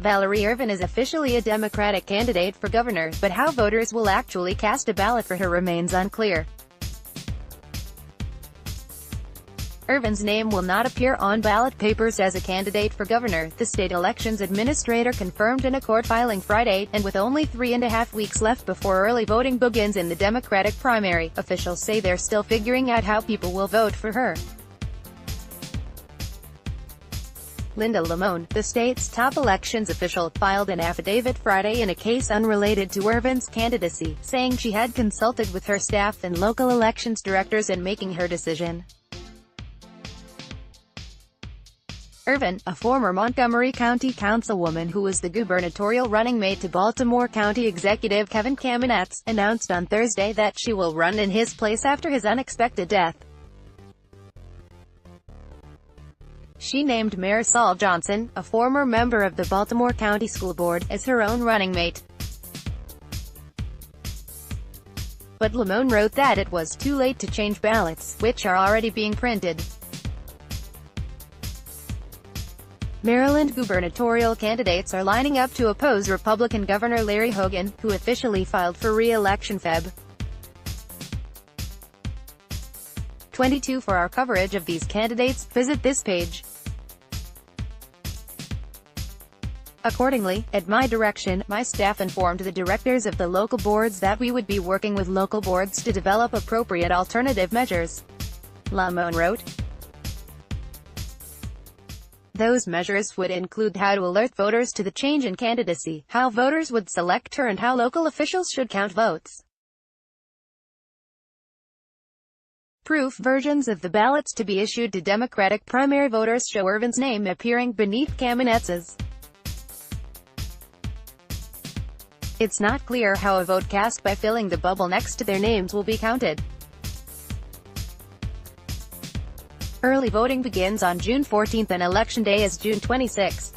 Valerie Ervin is officially a Democratic candidate for governor, but how voters will actually cast a ballot for her remains unclear. Ervin's name will not appear on ballot papers as a candidate for governor, the state elections administrator confirmed in a court filing Friday, and with only 3.5 weeks left before early voting begins in the Democratic primary, officials say they're still figuring out how people will vote for her. Linda Lamone, the state's top elections official, filed an affidavit Friday in a case unrelated to Ervin's candidacy, saying she had consulted with her staff and local elections directors in making her decision. Ervin, a former Montgomery County councilwoman who was the gubernatorial running mate to Baltimore County Executive Kevin Kamenetz, announced on Thursday that she will run in his place after his unexpected death. She named Mayor Saul Johnson, a former member of the Baltimore County School Board, as her own running mate. But Lamone wrote that it was too late to change ballots, which are already being printed. Maryland gubernatorial candidates are lining up to oppose Republican Governor Larry Hogan, who officially filed for re-election Feb. 22. For our coverage of these candidates, visit this page. Accordingly, at my direction, my staff informed the directors of the local boards that we would be working with local boards to develop appropriate alternative measures, Lamone wrote. Those measures would include how to alert voters to the change in candidacy, how voters would select her, and how local officials should count votes. Proof versions of the ballots to be issued to Democratic primary voters show Ervin's name appearing beneath Kamenetz's. It's not clear how a vote cast by filling the bubble next to their names will be counted. Early voting begins on June 14 and Election Day is June 26.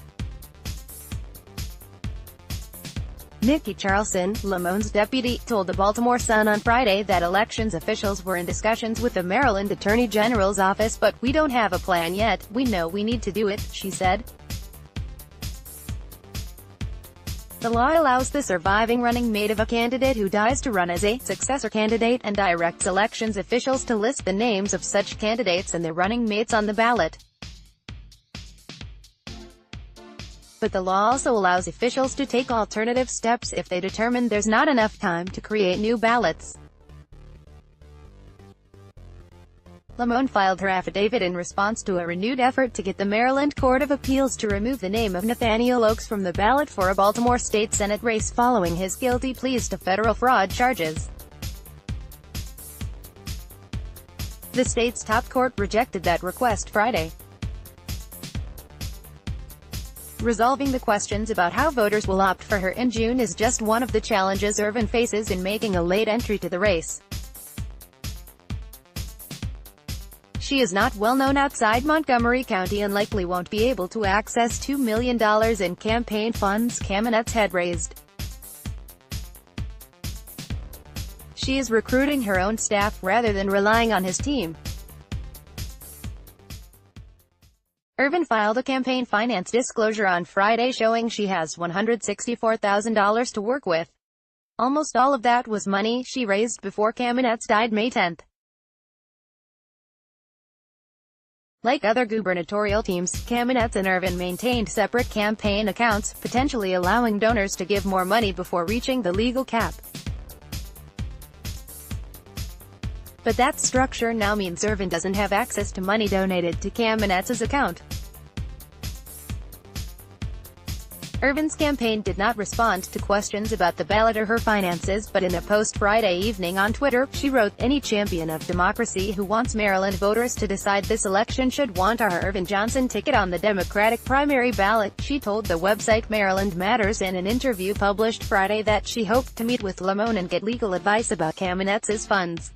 Nikki Charlson, Lamone's deputy, told the Baltimore Sun on Friday that elections officials were in discussions with the Maryland Attorney General's office, but we don't have a plan yet. We know we need to do it, she said. The law allows the surviving running mate of a candidate who dies to run as a successor candidate, and directs elections officials to list the names of such candidates and their running mates on the ballot. But the law also allows officials to take alternative steps if they determine there's not enough time to create new ballots. Lamone filed her affidavit in response to a renewed effort to get the Maryland Court of Appeals to remove the name of Nathaniel Oakes from the ballot for a Baltimore state Senate race following his guilty pleas to federal fraud charges. The state's top court rejected that request Friday. Resolving the questions about how voters will opt for her in June is just one of the challenges Ervin faces in making a late entry to the race. She is not well known outside Montgomery County and likely won't be able to access $2 million in campaign funds Kamenetz had raised. She is recruiting her own staff rather than relying on his team. Ervin filed a campaign finance disclosure on Friday showing she has $164,000 to work with. Almost all of that was money she raised before Kamenetz died May 10. Like other gubernatorial teams, Kamenetz and Ervin maintained separate campaign accounts, potentially allowing donors to give more money before reaching the legal cap. But that structure now means Ervin doesn't have access to money donated to Kamenetz's account. Ervin's campaign did not respond to questions about the ballot or her finances, but in a post Friday evening on Twitter, she wrote, "Any champion of democracy who wants Maryland voters to decide this election should want our Ervin Johnson ticket on the Democratic primary ballot," she told the website Maryland Matters in an interview published Friday that she hoped to meet with Lamone and get legal advice about Kamenetz's funds.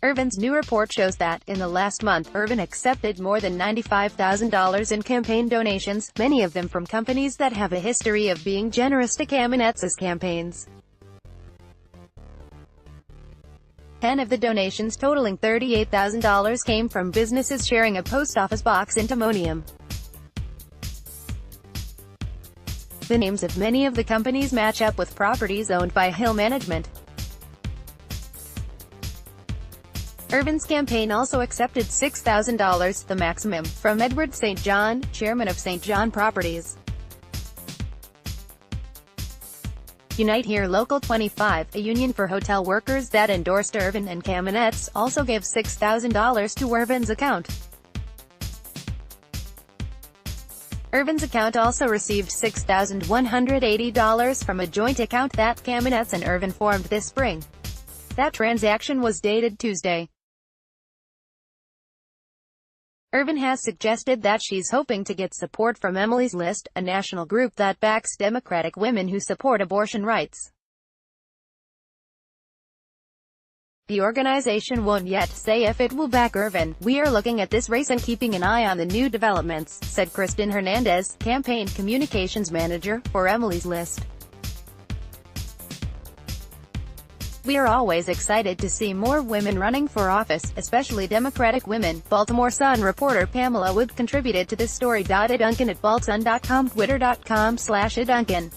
Ervin's new report shows that, in the last month, Ervin accepted more than $95,000 in campaign donations, many of them from companies that have a history of being generous to Kamenetz's campaigns. 10 of the donations totaling $38,000 came from businesses sharing a post office box in Timonium. The names of many of the companies match up with properties owned by Hill Management. Ervin's campaign also accepted $6,000, the maximum, from Edward St. John, chairman of St. John Properties. Unite Here Local 25, a union for hotel workers that endorsed Ervin and Kamenetz, also gave $6,000 to Ervin's account. Ervin's account also received $6,180 from a joint account that Kamenetz and Ervin formed this spring. That transaction was dated Tuesday. Ervin has suggested that she's hoping to get support from Emily's List, a national group that backs Democratic women who support abortion rights. The organization won't yet say if it will back Ervin. "We are looking at this race and keeping an eye on the new developments," said Kristen Hernandez, campaign communications manager for Emily's List. "We are always excited to see more women running for office, especially Democratic women," Baltimore Sun reporter Pamela Wood contributed to this story. Duncan at baltsun.com, twitter.com/Duncan.